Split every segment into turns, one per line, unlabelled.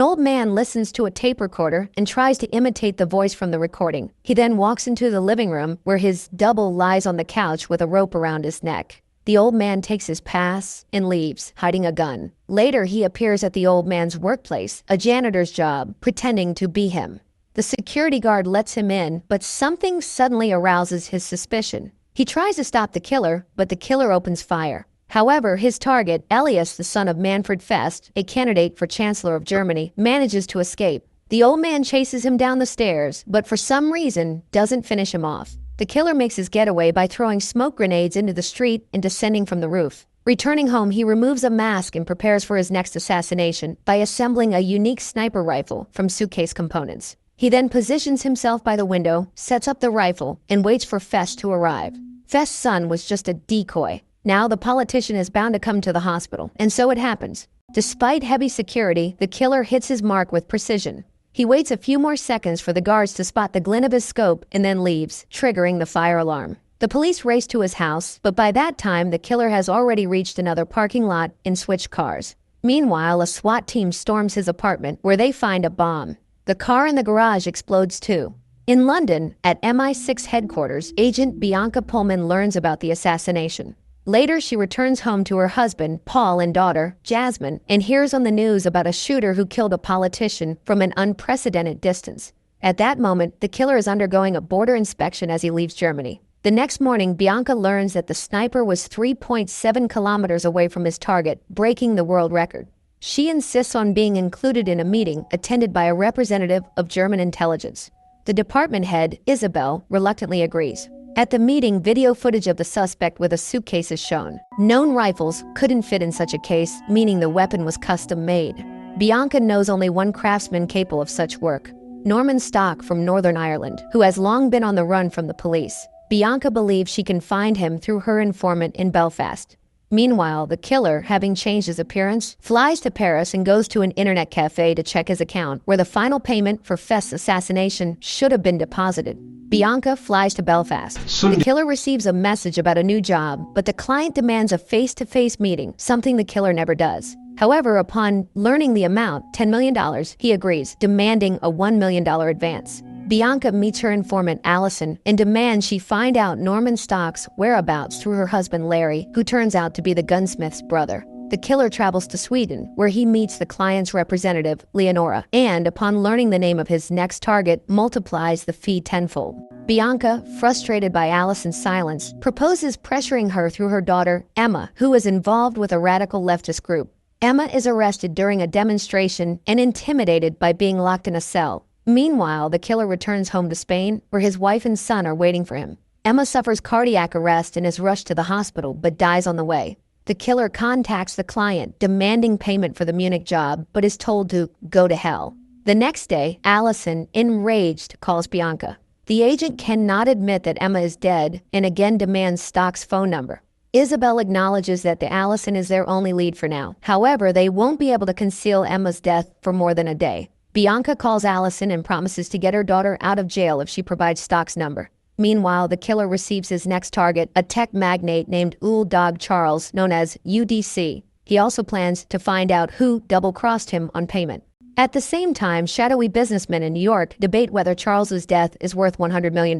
An old man listens to a tape recorder and tries to imitate the voice from the recording. He then walks into the living room where his double lies on the couch with a rope around his neck. The old man takes his pass and leaves, hiding a gun. Later, he appears at the old man's workplace, a janitor's job, pretending to be him. The security guard lets him in, but something suddenly arouses his suspicion. He tries to stop the killer, but the killer opens fire. However, his target, Elias, the son of Manfred Fest, a candidate for Chancellor of Germany, manages to escape. The old man chases him down the stairs, but for some reason doesn't finish him off. The killer makes his getaway by throwing smoke grenades into the street and descending from the roof. Returning home, he removes a mask and prepares for his next assassination by assembling a unique sniper rifle from suitcase components. He then positions himself by the window, sets up the rifle, and waits for Fest to arrive. Fest's son was just a decoy. Now the politician is bound to come to the hospital, and so it happens. Despite heavy security, the killer hits his mark with precision. He waits a few more seconds for the guards to spot the glint of his scope and then leaves, triggering the fire alarm. The police race to his house, but by that time the killer has already reached another parking lot and switched cars. Meanwhile, a SWAT team storms his apartment where they find a bomb. The car in the garage explodes too. In London, at MI6 headquarters, Agent Bianca Pullman learns about the assassination. Later, she returns home to her husband, Paul, and daughter, Jasmine, and hears on the news about a shooter who killed a politician from an unprecedented distance. At that moment, the killer is undergoing a border inspection as he leaves Germany. The next morning, Bianca learns that the sniper was 3.7 kilometers away from his target, breaking the world record. She insists on being included in a meeting attended by a representative of German intelligence. The department head, Isabel, reluctantly agrees. At the meeting, video footage of the suspect with a suitcase is shown. Known rifles couldn't fit in such a case, meaning the weapon was custom-made. Bianca knows only one craftsman capable of such work, Norman Stock from Northern Ireland, who has long been on the run from the police. Bianca believes she can find him through her informant in Belfast. Meanwhile, the killer, having changed his appearance, flies to Paris and goes to an internet cafe to check his account, where the final payment for Fest's assassination should have been deposited. Bianca flies to Belfast. The killer receives a message about a new job, but the client demands a face-to-face meeting, something the killer never does. However, upon learning the amount, $10 million, he agrees, demanding a $1 million advance. Bianca meets her informant Allison and demands she find out Norman Stock's whereabouts through her husband Larry, who turns out to be the gunsmith's brother. The killer travels to Sweden, where he meets the client's representative, Leonora, and upon learning the name of his next target, multiplies the fee tenfold. Bianca, frustrated by Allison's silence, proposes pressuring her through her daughter, Emma, who is involved with a radical leftist group. Emma is arrested during a demonstration and intimidated by being locked in a cell. Meanwhile, the killer returns home to Spain, where his wife and son are waiting for him. Emma suffers cardiac arrest and is rushed to the hospital, but dies on the way. The killer contacts the client, demanding payment for the Munich job, but is told to go to hell. The next day, Allison, enraged, calls Bianca. The agent cannot admit that Emma is dead and again demands Stock's phone number. Isabel acknowledges that the Allison is their only lead for now. However, they won't be able to conceal Emma's death for more than a day. Bianca calls Allison and promises to get her daughter out of jail if she provides Stock's number. Meanwhile, the killer receives his next target, a tech magnate named Old Dog Charles, known as UDC. He also plans to find out who double-crossed him on payment. At the same time, shadowy businessmen in New York debate whether Charles's death is worth $100 million.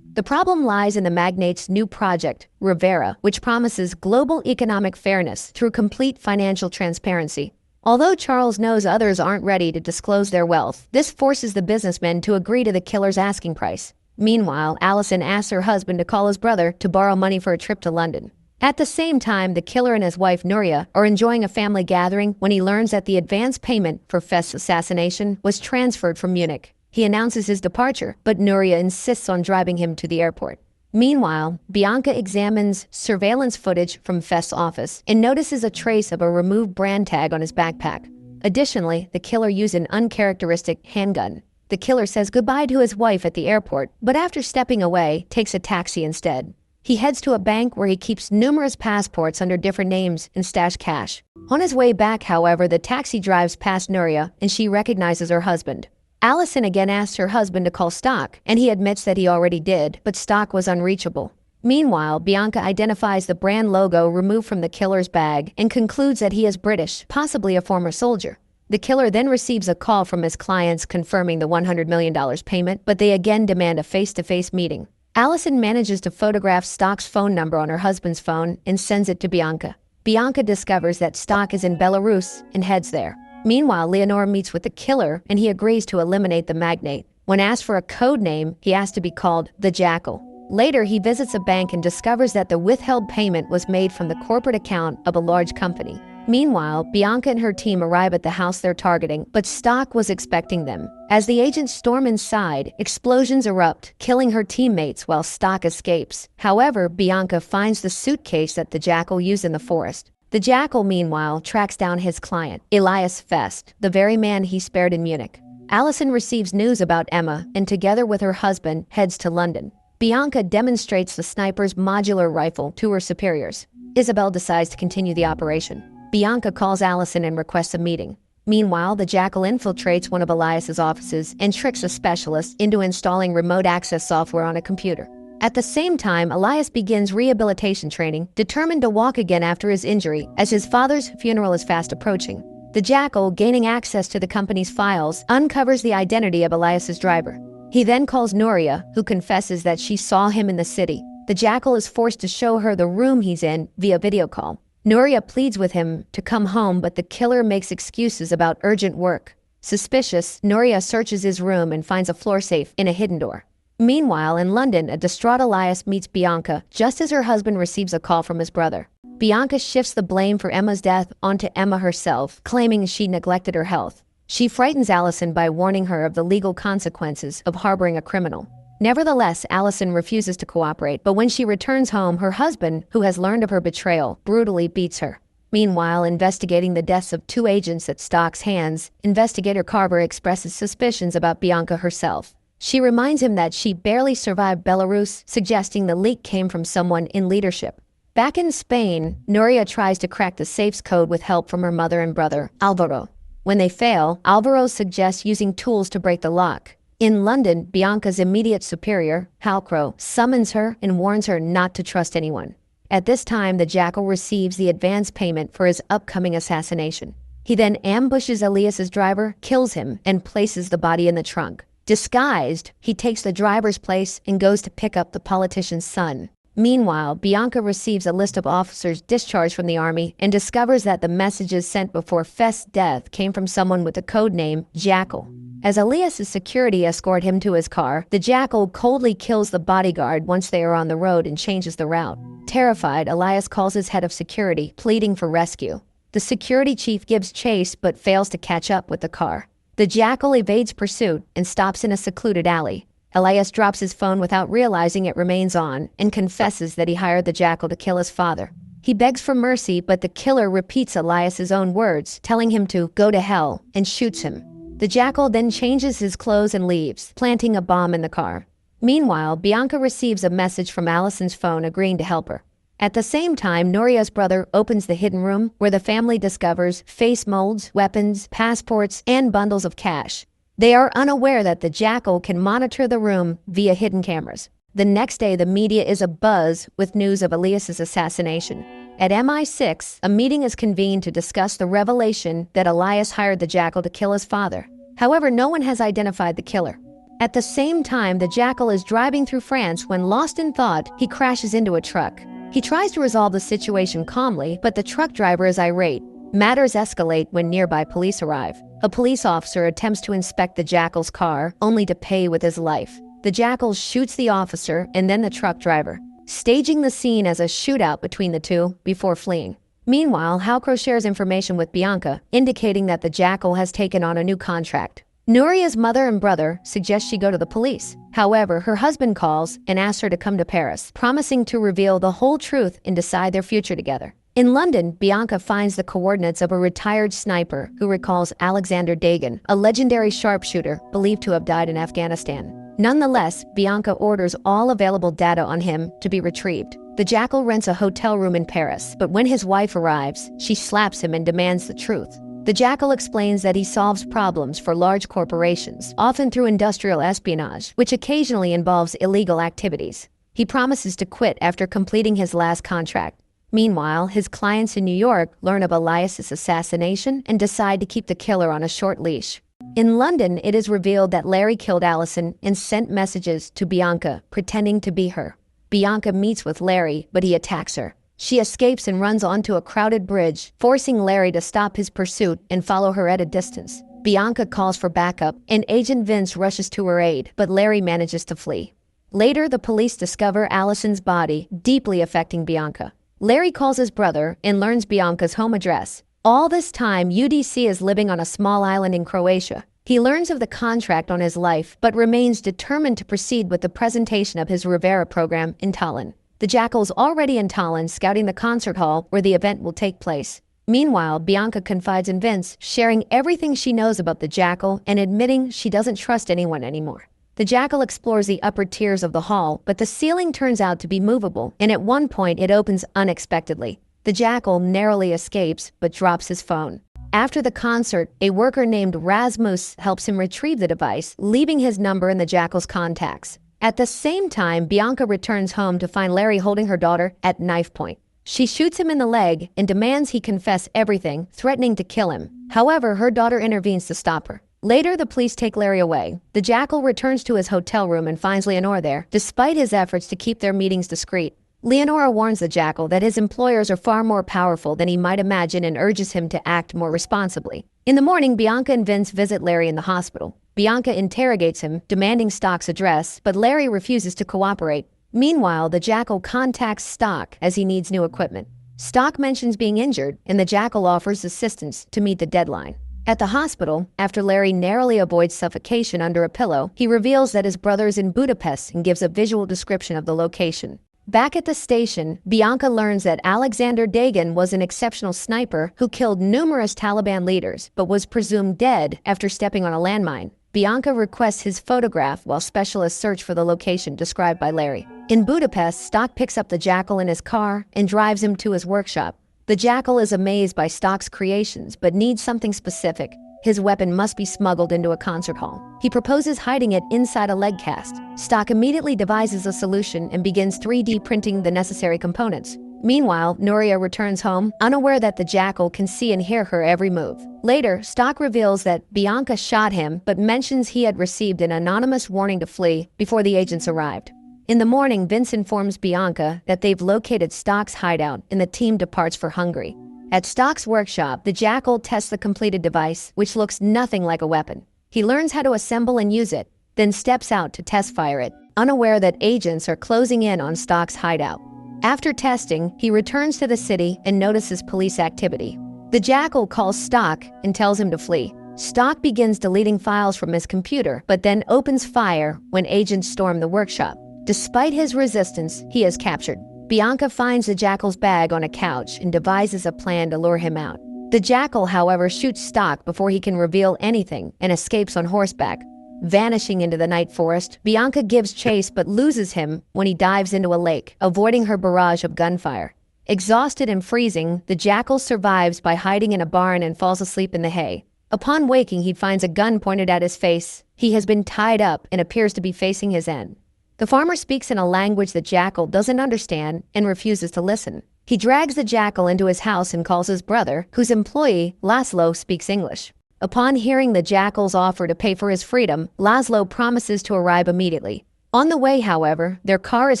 The problem lies in the magnate's new project, Rivera, which promises global economic fairness through complete financial transparency. Although Charles knows others aren't ready to disclose their wealth, this forces the businessmen to agree to the killer's asking price. Meanwhile, Allison asks her husband to call his brother to borrow money for a trip to London. At the same time, the killer and his wife, Nuria, are enjoying a family gathering when he learns that the advance payment for Fest's assassination was transferred from Munich. He announces his departure, but Nuria insists on driving him to the airport. Meanwhile, Bianca examines surveillance footage from Fest's office and notices a trace of a removed brand tag on his backpack. Additionally, the killer used an uncharacteristic handgun. The killer says goodbye to his wife at the airport, but after stepping away, takes a taxi instead. He heads to a bank where he keeps numerous passports under different names and stashed cash. On his way back, however, the taxi drives past Nuria and she recognizes her husband. Allison again asks her husband to call Stock, and he admits that he already did, but Stock was unreachable. Meanwhile, Bianca identifies the brand logo removed from the killer's bag and concludes that he is British, possibly a former soldier. The killer then receives a call from his clients confirming the $100 million payment, but they again demand a face-to-face meeting. Allison manages to photograph Stock's phone number on her husband's phone and sends it to Bianca. Bianca discovers that Stock is in Belarus and heads there. Meanwhile, Leonore meets with the killer and he agrees to eliminate the magnate. When asked for a code name, he asks to be called the Jackal. Later, he visits a bank and discovers that the withheld payment was made from the corporate account of a large company. Meanwhile, Bianca and her team arrive at the house they're targeting, but Stock was expecting them. As the agents storm inside, explosions erupt, killing her teammates while Stock escapes. However, Bianca finds the suitcase that the Jackal used in the forest. The Jackal, meanwhile, tracks down his client, Elias Fest, the very man he spared in Munich. Allison receives news about Emma and together with her husband heads to London. Bianca demonstrates the sniper's modular rifle to her superiors. Isabel decides to continue the operation. Bianca calls Allison and requests a meeting. Meanwhile, the Jackal infiltrates one of Elias's offices and tricks a specialist into installing remote access software on a computer. At the same time, Elias begins rehabilitation training, determined to walk again after his injury, as his father's funeral is fast approaching. The Jackal, gaining access to the company's files, uncovers the identity of Elias's driver. He then calls Nuria, who confesses that she saw him in the city. The Jackal is forced to show her the room he's in via video call. Nuria pleads with him to come home, but the killer makes excuses about urgent work. Suspicious, Nuria searches his room and finds a floor safe in a hidden door. Meanwhile, in London, a distraught Elias meets Bianca just as her husband receives a call from his brother. Bianca shifts the blame for Emma's death onto Emma herself, claiming she neglected her health. She frightens Allison by warning her of the legal consequences of harboring a criminal. Nevertheless, Allison refuses to cooperate, but when she returns home, her husband, who has learned of her betrayal, brutally beats her. Meanwhile, investigating the deaths of 2 agents at Stock's hands, investigator Carver expresses suspicions about Bianca herself. She reminds him that she barely survived Belarus, suggesting the leak came from someone in leadership. Back in Spain, Nuria tries to crack the safe's code with help from her mother and brother, Alvaro. When they fail, Alvaro suggests using tools to break the lock. In London, Bianca's immediate superior, Halcrow, summons her and warns her not to trust anyone. At this time, the Jackal receives the advance payment for his upcoming assassination. He then ambushes Elias's driver, kills him, and places the body in the trunk. Disguised, he takes the driver's place and goes to pick up the politician's son. Meanwhile, Bianca receives a list of officers discharged from the army and discovers that the messages sent before Fest's death came from someone with the code name Jackal. As Elias's security escort him to his car, the Jackal coldly kills the bodyguard once they are on the road and changes the route. Terrified, Elias calls his head of security, pleading for rescue. The security chief gives chase but fails to catch up with the car. The Jackal evades pursuit and stops in a secluded alley. Elias drops his phone without realizing it remains on and confesses that he hired the Jackal to kill his father. He begs for mercy, but the killer repeats Elias's own words, telling him to go to hell, and shoots him. The Jackal then changes his clothes and leaves, planting a bomb in the car. Meanwhile, Bianca receives a message from Allison's phone agreeing to help her. At the same time, Nuria's brother opens the hidden room where the family discovers face molds, weapons, passports, and bundles of cash. They are unaware that the Jackal can monitor the room via hidden cameras. The next day, the media is abuzz with news of Elias's assassination. At MI6, a meeting is convened to discuss the revelation that Elias hired the Jackal to kill his father. However, no one has identified the killer. At the same time, the Jackal is driving through France when, lost in thought, he crashes into a truck. He tries to resolve the situation calmly, but the truck driver is irate. Matters escalate when nearby police arrive. A police officer attempts to inspect the Jackal's car, only to pay with his life. The Jackal shoots the officer and then the truck driver, staging the scene as a shootout between the two before fleeing. Meanwhile, Halcrow shares information with Bianca, indicating that the Jackal has taken on a new contract. Nuria's mother and brother suggest she go to the police. However, her husband calls and asks her to come to Paris, promising to reveal the whole truth and decide their future together. In London, Bianca finds the coordinates of a retired sniper who recalls Alexander Dagan, a legendary sharpshooter believed to have died in Afghanistan. Nonetheless, Bianca orders all available data on him to be retrieved. The Jackal rents a hotel room in Paris, but when his wife arrives, she slaps him and demands the truth. The Jackal explains that he solves problems for large corporations, often through industrial espionage, which occasionally involves illegal activities. He promises to quit after completing his last contract. Meanwhile, his clients in New York learn of Elias's assassination and decide to keep the killer on a short leash. In London, it is revealed that Larry killed Allison and sent messages to Bianca, pretending to be her. Bianca meets with Larry, but he attacks her. She escapes and runs onto a crowded bridge, forcing Larry to stop his pursuit and follow her at a distance. Bianca calls for backup, and Agent Vince rushes to her aid, but Larry manages to flee. Later, the police discover Allison's body, deeply affecting Bianca. Larry calls his brother and learns Bianca's home address. All this time, UDC is living on a small island in Croatia. He learns of the contract on his life, but remains determined to proceed with the presentation of his Rivera program in Tallinn. The Jackal's already in Tallinn, scouting the concert hall where the event will take place. Meanwhile, Bianca confides in Vince, sharing everything she knows about the Jackal and admitting she doesn't trust anyone anymore. The Jackal explores the upper tiers of the hall, but the ceiling turns out to be movable, and at one point it opens unexpectedly. The Jackal narrowly escapes, but drops his phone. After the concert, a worker named Rasmus helps him retrieve the device, leaving his number in the Jackal's contacts. At the same time, Bianca returns home to find Larry holding her daughter at knife point. She shoots him in the leg and demands he confess everything, threatening to kill him. However, her daughter intervenes to stop her. Later, the police take Larry away. The Jackal returns to his hotel room and finds Leonora there, despite his efforts to keep their meetings discreet. Leonora warns the Jackal that his employers are far more powerful than he might imagine and urges him to act more responsibly. In the morning, Bianca and Vince visit Larry in the hospital. Bianca interrogates him, demanding Stock's address, but Larry refuses to cooperate. Meanwhile, the Jackal contacts Stock as he needs new equipment. Stock mentions being injured, and the Jackal offers assistance to meet the deadline. At the hospital, after Larry narrowly avoids suffocation under a pillow, he reveals that his brother is in Budapest and gives a visual description of the location. Back at the station, Bianca learns that Alexander Dagan was an exceptional sniper who killed numerous Taliban leaders, but was presumed dead after stepping on a landmine. Bianca requests his photograph while specialists search for the location described by Larry. In Budapest, Stock picks up the Jackal in his car and drives him to his workshop. The Jackal is amazed by Stock's creations, but needs something specific. His weapon must be smuggled into a concert hall. He proposes hiding it inside a leg cast. Stock immediately devises a solution and begins 3D printing the necessary components. Meanwhile, Nuria returns home, unaware that the Jackal can see and hear her every move. Later, Stock reveals that Bianca shot him, but mentions he had received an anonymous warning to flee before the agents arrived. In the morning, Vince informs Bianca that they've located Stock's hideout and the team departs for Hungary. At Stock's workshop, the Jackal tests the completed device, which looks nothing like a weapon. He learns how to assemble and use it, then steps out to test fire it, unaware that agents are closing in on Stock's hideout. After testing, he returns to the city and notices police activity. The Jackal calls Stock and tells him to flee. Stock begins deleting files from his computer, but then opens fire when agents storm the workshop. Despite his resistance, he is captured. Bianca finds the Jackal's bag on a couch and devises a plan to lure him out. The Jackal, however, shoots Stock before he can reveal anything and escapes on horseback. Vanishing into the night forest, Bianca gives chase but loses him when he dives into a lake, avoiding her barrage of gunfire. Exhausted and freezing, the Jackal survives by hiding in a barn and falls asleep in the hay. Upon waking, he finds a gun pointed at his face. He has been tied up and appears to be facing his end. The farmer speaks in a language the Jackal doesn't understand and refuses to listen. He drags the Jackal into his house and calls his brother, whose employee, Laszlo, speaks English. Upon hearing the Jackal's offer to pay for his freedom, Laszlo promises to arrive immediately. On the way, however, their car is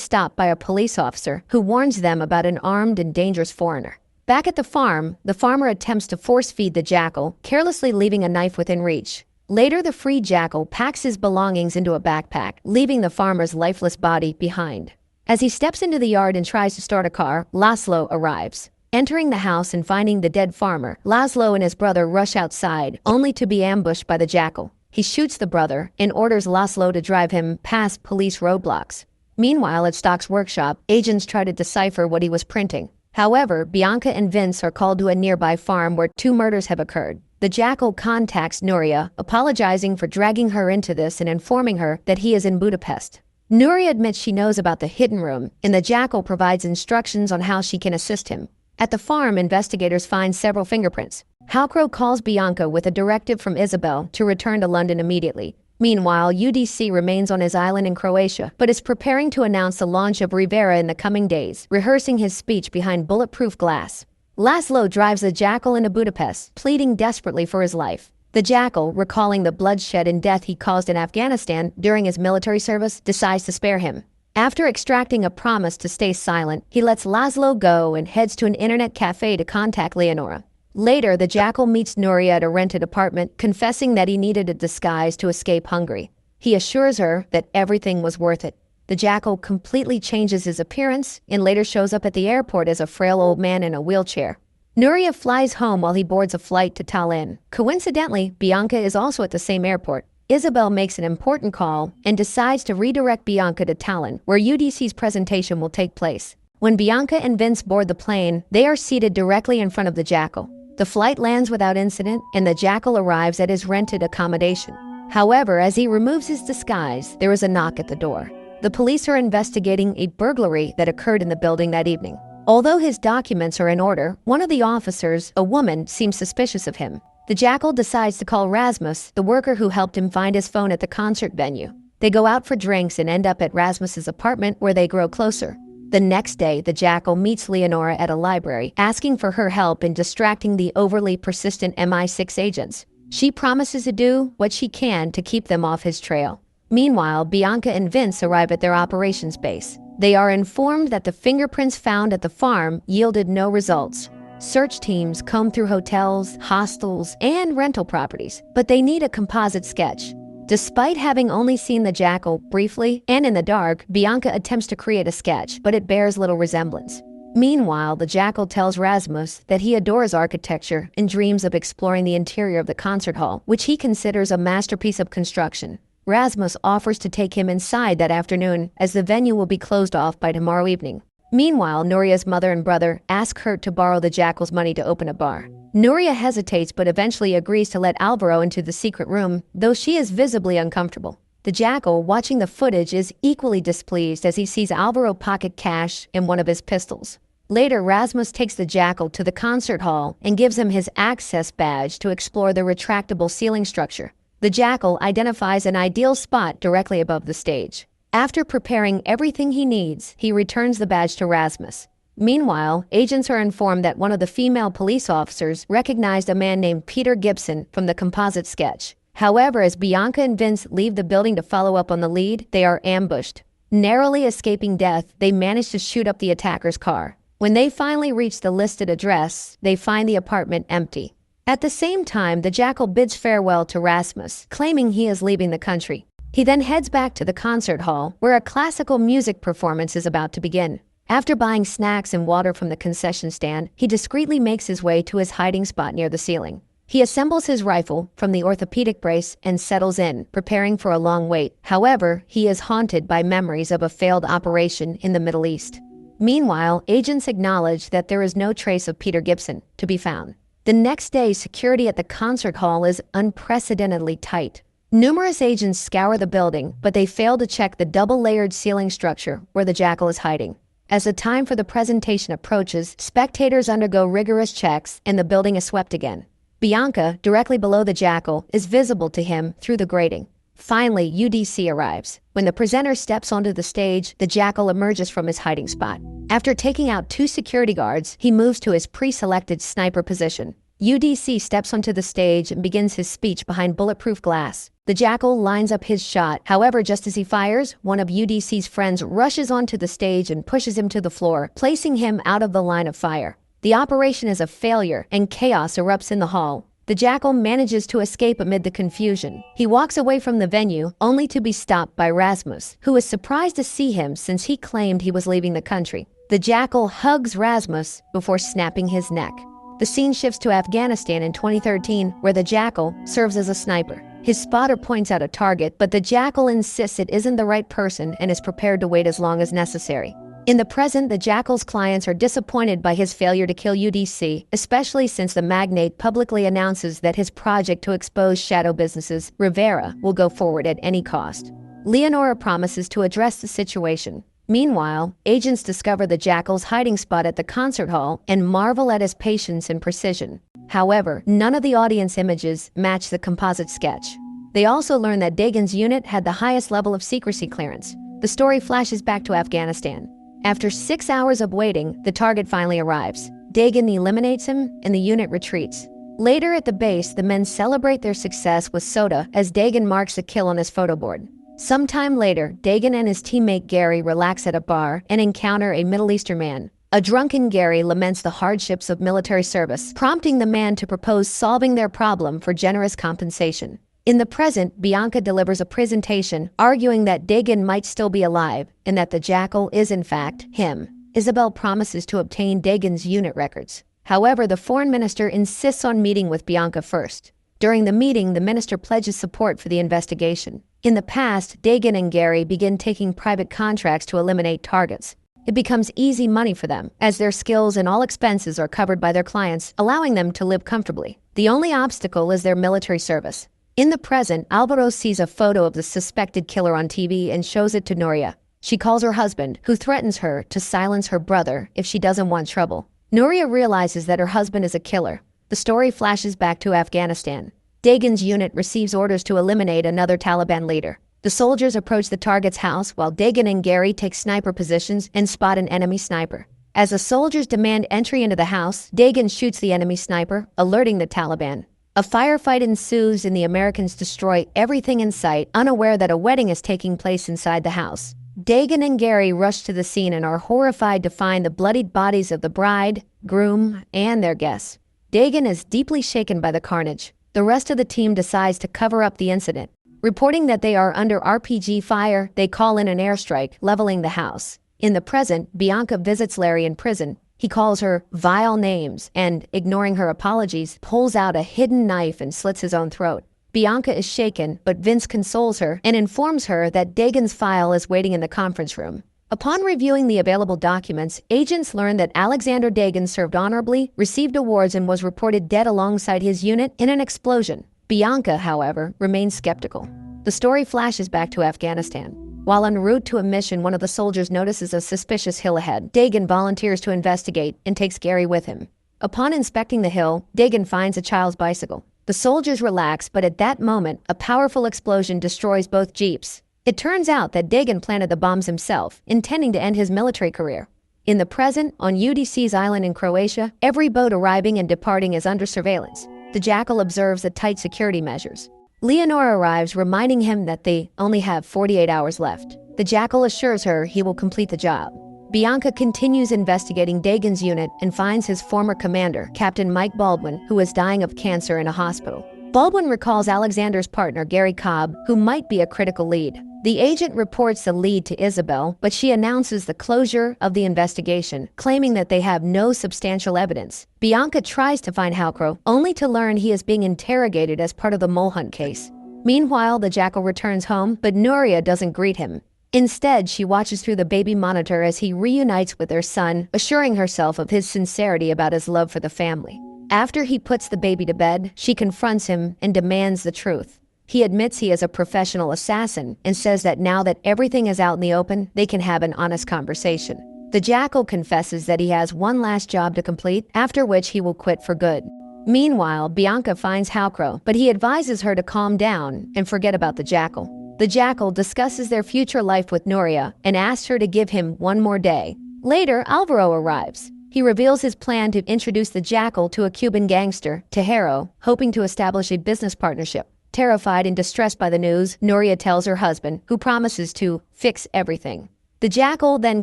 stopped by a police officer who warns them about an armed and dangerous foreigner. Back at the farm, the farmer attempts to force-feed the Jackal, carelessly leaving a knife within reach. Later, the freed Jackal packs his belongings into a backpack, leaving the farmer's lifeless body behind. As he steps into the yard and tries to start a car, Laszlo arrives. Entering the house and finding the dead farmer, Laszlo and his brother rush outside, only to be ambushed by the Jackal. He shoots the brother and orders Laszlo to drive him past police roadblocks. Meanwhile, at Stock's workshop, agents try to decipher what he was printing. However, Bianca and Vince are called to a nearby farm where 2 murders have occurred. The Jackal contacts Nuria, apologizing for dragging her into this and informing her that he is in Budapest. Nuria admits she knows about the hidden room, and the Jackal provides instructions on how she can assist him. At the farm, investigators find several fingerprints. Halcrow calls Bianca with a directive from Isabel to return to London immediately. Meanwhile, UDC remains on his island in Croatia, but is preparing to announce the launch of Rivera in the coming days, rehearsing his speech behind bulletproof glass. Laszlo drives the Jackal into Budapest, pleading desperately for his life. The Jackal, recalling the bloodshed and death he caused in Afghanistan during his military service, decides to spare him. After extracting a promise to stay silent, he lets Laszlo go and heads to an internet cafe to contact Leonora. Later, the Jackal meets Nuria at a rented apartment, confessing that he needed a disguise to escape Hungary. He assures her that everything was worth it. The Jackal completely changes his appearance and later shows up at the airport as a frail old man in a wheelchair. Nuria flies home while he boards a flight to Tallinn. Coincidentally, Bianca is also at the same airport. Isabel makes an important call and decides to redirect Bianca to Tallinn, where UDC's presentation will take place. When Bianca and Vince board the plane, they are seated directly in front of the Jackal. The flight lands without incident, and the Jackal arrives at his rented accommodation. However, as he removes his disguise, there is a knock at the door. The police are investigating a burglary that occurred in the building that evening. Although his documents are in order, one of the officers, a woman, seems suspicious of him. The Jackal decides to call Rasmus, the worker who helped him find his phone at the concert venue. They go out for drinks and end up at Rasmus's apartment, where they grow closer. The next day, the Jackal meets Leonora at a library, asking for her help in distracting the overly persistent MI6 agents. She promises to do what she can to keep them off his trail. Meanwhile, Bianca and Vince arrive at their operations base. They are informed that the fingerprints found at the farm yielded no results. Search teams comb through hotels, hostels, and rental properties, but they need a composite sketch. Despite having only seen the Jackal briefly and in the dark, Bianca attempts to create a sketch, but it bears little resemblance. Meanwhile, the Jackal tells Rasmus that he adores architecture and dreams of exploring the interior of the concert hall, which he considers a masterpiece of construction. Rasmus offers to take him inside that afternoon, as the venue will be closed off by tomorrow evening. Meanwhile, Nuria's mother and brother ask Kurt to borrow the Jackal's money to open a bar. Nuria hesitates but eventually agrees to let Alvaro into the secret room, though she is visibly uncomfortable. The Jackal, watching the footage, is equally displeased as he sees Alvaro pocket cash and one of his pistols. Later, Rasmus takes the Jackal to the concert hall and gives him his access badge to explore the retractable ceiling structure. The Jackal identifies an ideal spot directly above the stage. After preparing everything he needs, he returns the badge to Rasmus. Meanwhile, agents are informed that one of the female police officers recognized a man named Peter Gibson from the composite sketch. However, as Bianca and Vince leave the building to follow up on the lead, they are ambushed. Narrowly escaping death, they manage to shoot up the attacker's car. When they finally reach the listed address, they find the apartment empty. At the same time, the Jackal bids farewell to Rasmus, claiming he is leaving the country. He then heads back to the concert hall, where a classical music performance is about to begin. After buying snacks and water from the concession stand, he discreetly makes his way to his hiding spot near the ceiling. He assembles his rifle from the orthopedic brace and settles in, preparing for a long wait. However, he is haunted by memories of a failed operation in the Middle East. Meanwhile, agents acknowledge that there is no trace of Peter Gibson to be found. The next day, security at the concert hall is unprecedentedly tight. Numerous agents scour the building, but they fail to check the double-layered ceiling structure where the Jackal is hiding. As the time for the presentation approaches, spectators undergo rigorous checks and the building is swept again. Bianca, directly below the Jackal, is visible to him through the grating. Finally, UDC arrives. When the presenter steps onto the stage, the Jackal emerges from his hiding spot. After taking out 2 security guards, he moves to his pre-selected sniper position. UDC steps onto the stage and begins his speech behind bulletproof glass. The Jackal lines up his shot. However, just as he fires, one of UDC's friends rushes onto the stage and pushes him to the floor, placing him out of the line of fire. The operation is a failure, and chaos erupts in the hall. The Jackal manages to escape amid the confusion. He walks away from the venue, only to be stopped by Rasmus, who is surprised to see him since he claimed he was leaving the country. The Jackal hugs Rasmus before snapping his neck. The scene shifts to Afghanistan in 2013, where the Jackal serves as a sniper. His spotter points out a target, but the Jackal insists it isn't the right person and is prepared to wait as long as necessary. In the present, the Jackal's clients are disappointed by his failure to kill UDC, especially since the magnate publicly announces that his project to expose shadow businesses, Rivera, will go forward at any cost. Leonora promises to address the situation. Meanwhile, agents discover the Jackal's hiding spot at the concert hall and marvel at his patience and precision. However, none of the audience images match the composite sketch. They also learn that Dagon's unit had the highest level of secrecy clearance. The story flashes back to Afghanistan. After 6 hours of waiting, the target finally arrives. Dagon eliminates him, and the unit retreats. Later at the base, the men celebrate their success with soda as Dagon marks a kill on his photo board. Sometime later, Dagon and his teammate Gary relax at a bar and encounter a Middle Eastern man. A drunken Gary laments the hardships of military service, prompting the man to propose solving their problem for generous compensation. In the present, Bianca delivers a presentation arguing that Dagon might still be alive and that the Jackal is in fact him. Isabel promises to obtain Dagon's unit records. However, the foreign minister insists on meeting with Bianca first. During the meeting, the minister pledges support for the investigation. In the past, Dagon and Gary begin taking private contracts to eliminate targets. It becomes easy money for them, as their skills and all expenses are covered by their clients, allowing them to live comfortably. The only obstacle is their military service. In the present, Alvaro sees a photo of the suspected killer on TV and shows it to Nuria. She calls her husband, who threatens her to silence her brother if she doesn't want trouble. Nuria realizes that her husband is a killer. The story flashes back to Afghanistan. Dagon's unit receives orders to eliminate another Taliban leader. The soldiers approach the target's house while Dagon and Gary take sniper positions and spot an enemy sniper. As the soldiers demand entry into the house, Dagon shoots the enemy sniper, alerting the Taliban. A firefight ensues and the Americans destroy everything in sight, unaware that a wedding is taking place inside the house. Dagon and Gary rush to the scene and are horrified to find the bloodied bodies of the bride, groom, and their guests. Dagon is deeply shaken by the carnage. The rest of the team decides to cover up the incident. Reporting that they are under RPG fire, they call in an airstrike, leveling the house. In the present, Bianca visits Larry in prison. He calls her vile names and, ignoring her apologies, pulls out a hidden knife and slits his own throat. Bianca is shaken, but Vince consoles her and informs her that Dagon's file is waiting in the conference room. Upon reviewing the available documents, agents learn that Alexander Dagon served honorably, received awards, and was reported dead alongside his unit in an explosion. Bianca, however, remains skeptical. The story flashes back to Afghanistan. While en route to a mission, one of the soldiers notices a suspicious hill ahead. Dagon volunteers to investigate and takes Gary with him. Upon inspecting the hill, Dagon finds a child's bicycle. The soldiers relax, but at that moment, a powerful explosion destroys both jeeps. It turns out that Dagon planted the bombs himself, intending to end his military career. In the present, on UDC's island in Croatia, every boat arriving and departing is under surveillance. The Jackal observes the tight security measures. Leonora arrives, reminding him that they only have 48 hours left. The Jackal assures her he will complete the job. Bianca continues investigating Dagon's unit and finds his former commander, Captain Mike Baldwin, who is dying of cancer in a hospital. Baldwin recalls Alexander's partner, Gary Cobb, who might be a critical lead. The agent reports the lead to Isabel, but she announces the closure of the investigation, claiming that they have no substantial evidence. Bianca tries to find Halcro, only to learn he is being interrogated as part of the mole hunt case. Meanwhile, the Jackal returns home, but Nuria doesn't greet him. Instead, she watches through the baby monitor as he reunites with their son, assuring herself of his sincerity about his love for the family. After he puts the baby to bed, she confronts him and demands the truth. He admits he is a professional assassin and says that now that everything is out in the open, they can have an honest conversation. The Jackal confesses that he has one last job to complete, after which he will quit for good. Meanwhile, Bianca finds Halcro, but he advises her to calm down and forget about the Jackal. The Jackal discusses their future life with Nuria and asks her to give him one more day. Later, Alvaro arrives. He reveals his plan to introduce the Jackal to a Cuban gangster, Tejero, hoping to establish a business partnership. Terrified and distressed by the news, Nuria tells her husband, who promises to fix everything. The Jackal then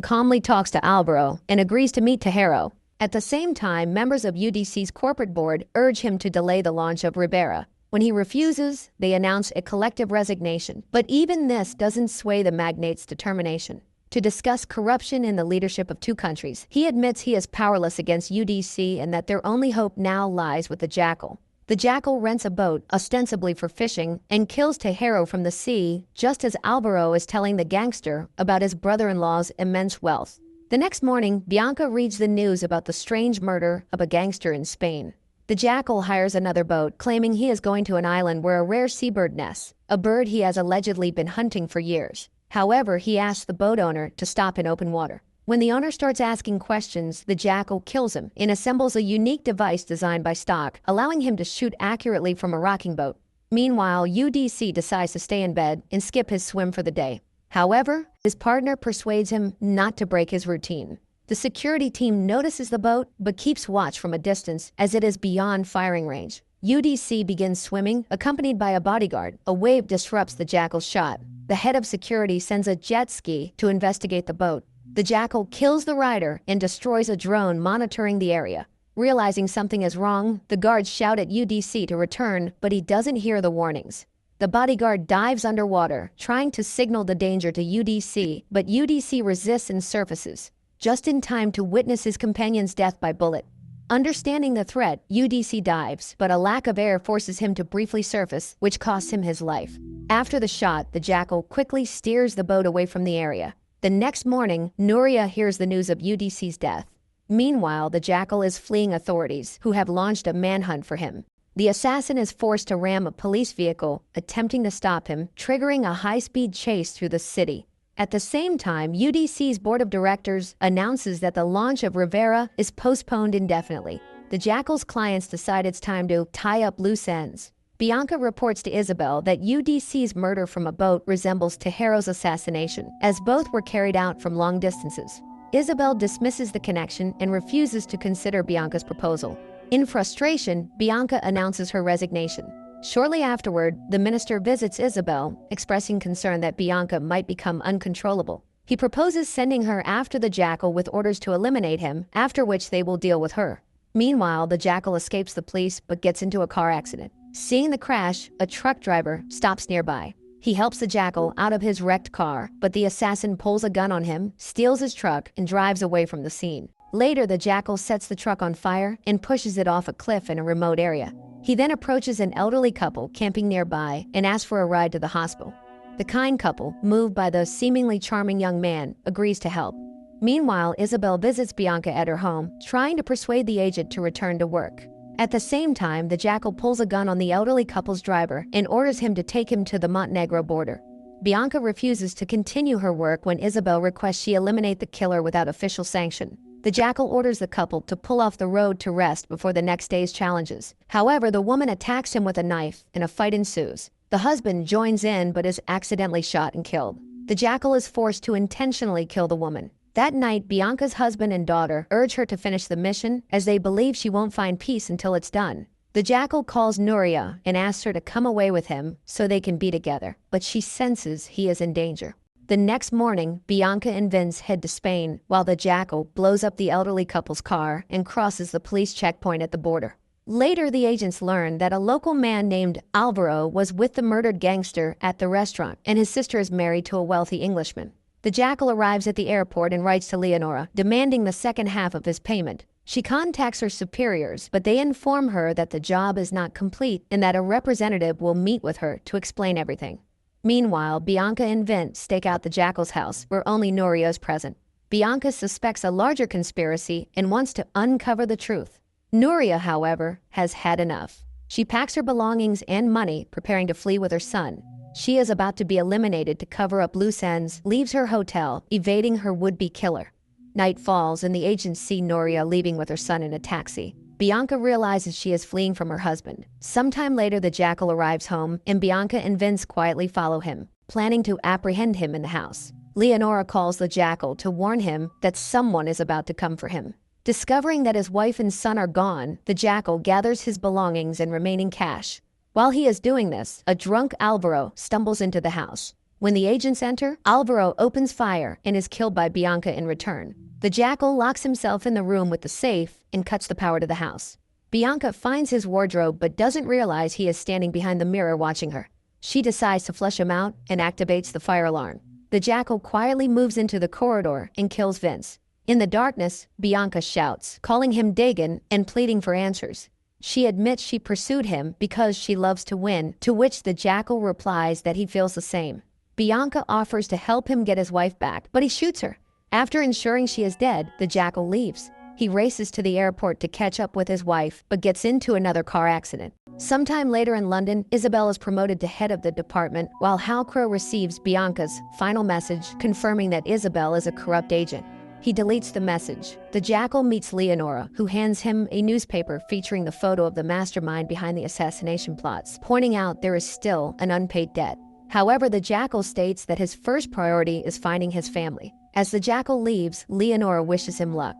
calmly talks to Alvaro and agrees to meet Tejero. At the same time, members of UDC's corporate board urge him to delay the launch of Ribera. When he refuses, they announce a collective resignation. But even this doesn't sway the magnate's determination to discuss corruption in the leadership of two countries. He admits he is powerless against UDC and that their only hope now lies with the Jackal. The Jackal rents a boat, ostensibly for fishing, and kills Tejero from the sea, just as Alvaro is telling the gangster about his brother-in-law's immense wealth. The next morning, Bianca reads the news about the strange murder of a gangster in Spain. The Jackal hires another boat, claiming he is going to an island where a rare seabird nests, a bird he has allegedly been hunting for years. However, he asks the boat owner to stop in open water. When the owner starts asking questions, the Jackal kills him and assembles a unique device designed by Stock, allowing him to shoot accurately from a rocking boat. Meanwhile, UDC decides to stay in bed and skip his swim for the day. However, his partner persuades him not to break his routine. The security team notices the boat but keeps watch from a distance as it is beyond firing range. UDC begins swimming, accompanied by a bodyguard. A wave disrupts the Jackal's shot. The head of security sends a jet ski to investigate the boat. The Jackal kills the rider and destroys a drone monitoring the area. Realizing something is wrong, the guards shout at UDC to return, but he doesn't hear the warnings. The bodyguard dives underwater, trying to signal the danger to UDC, but UDC resists and surfaces, just in time to witness his companion's death by bullet. Understanding the threat, UDC dives, but a lack of air forces him to briefly surface, which costs him his life. After the shot, the Jackal quickly steers the boat away from the area. The next morning, Nuria hears the news of UDC's death. Meanwhile, the Jackal is fleeing authorities, who have launched a manhunt for him. The assassin is forced to ram a police vehicle, attempting to stop him, triggering a high-speed chase through the city. At the same time, UDC's board of directors announces that the launch of Rivera is postponed indefinitely. The Jackal's clients decide it's time to tie up loose ends. Bianca reports to Isabel that UDC's murder from a boat resembles Tejero's assassination, as both were carried out from long distances. Isabel dismisses the connection and refuses to consider Bianca's proposal. In frustration, Bianca announces her resignation. Shortly afterward, the minister visits Isabel, expressing concern that Bianca might become uncontrollable. He proposes sending her after the Jackal with orders to eliminate him, after which they will deal with her. Meanwhile, the Jackal escapes the police but gets into a car accident. Seeing the crash, a truck driver stops nearby. He helps the Jackal out of his wrecked car, but the assassin pulls a gun on him, steals his truck, and drives away from the scene. Later, the Jackal sets the truck on fire and pushes it off a cliff in a remote area. He then approaches an elderly couple camping nearby and asks for a ride to the hospital. The kind couple, moved by the seemingly charming young man, agrees to help. Meanwhile, Isabel visits Bianca at her home, trying to persuade the agent to return to work. At the same time, the Jackal pulls a gun on the elderly couple's driver and orders him to take him to the Montenegro border. Bianca refuses to continue her work when Isabel requests she eliminate the killer without official sanction. The Jackal orders the couple to pull off the road to rest before the next day's challenges. However, the woman attacks him with a knife and a fight ensues. The husband joins in but is accidentally shot and killed. The Jackal is forced to intentionally kill the woman. That night, Bianca's husband and daughter urge her to finish the mission as they believe she won't find peace until it's done. The Jackal calls Nuria and asks her to come away with him so they can be together, but she senses he is in danger. The next morning, Bianca and Vince head to Spain while the Jackal blows up the elderly couple's car and crosses the police checkpoint at the border. Later, the agents learn that a local man named Alvaro was with the murdered gangster at the restaurant, and his sister is married to a wealthy Englishman. The Jackal arrives at the airport and writes to Leonora, demanding the second half of his payment. She contacts her superiors, but they inform her that the job is not complete and that a representative will meet with her to explain everything. Meanwhile, Bianca and Vince stake out the Jackal's house, where only Nuria is present. Bianca suspects a larger conspiracy and wants to uncover the truth. Nuria, however, has had enough. She packs her belongings and money, preparing to flee with her son. She is about to be eliminated to cover up loose ends, leaves her hotel, evading her would-be killer. Night falls and the agents see Nuria leaving with her son in a taxi. Bianca realizes she is fleeing from her husband. Sometime later, the Jackal arrives home and Bianca and Vince quietly follow him, planning to apprehend him in the house. Leonora calls the Jackal to warn him that someone is about to come for him. Discovering that his wife and son are gone, the Jackal gathers his belongings and remaining cash. While he is doing this, a drunk Alvaro stumbles into the house. When the agents enter, Alvaro opens fire and is killed by Bianca in return. The Jackal locks himself in the room with the safe and cuts the power to the house. Bianca finds his wardrobe but doesn't realize he is standing behind the mirror watching her. She decides to flush him out and activates the fire alarm. The Jackal quietly moves into the corridor and kills Vince. In the darkness, Bianca shouts, calling him Dagon and pleading for answers. She admits she pursued him because she loves to win, to which the Jackal replies that he feels the same. Bianca offers to help him get his wife back, but he shoots her. After ensuring she is dead, the Jackal leaves. He races to the airport to catch up with his wife, but gets into another car accident. Sometime later in London, Isabel is promoted to head of the department, while Halcrow receives Bianca's final message confirming that Isabel is a corrupt agent. He deletes the message. The Jackal meets Leonora, who hands him a newspaper featuring the photo of the mastermind behind the assassination plots, pointing out there is still an unpaid debt. However, the Jackal states that his first priority is finding his family. As the Jackal leaves, Leonora wishes him luck.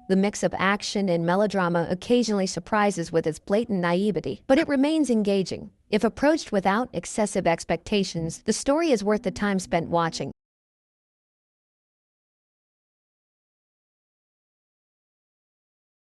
The mix of action and melodrama occasionally surprises with its blatant naivety, but it remains engaging. If approached without excessive expectations, the story is worth the time spent watching.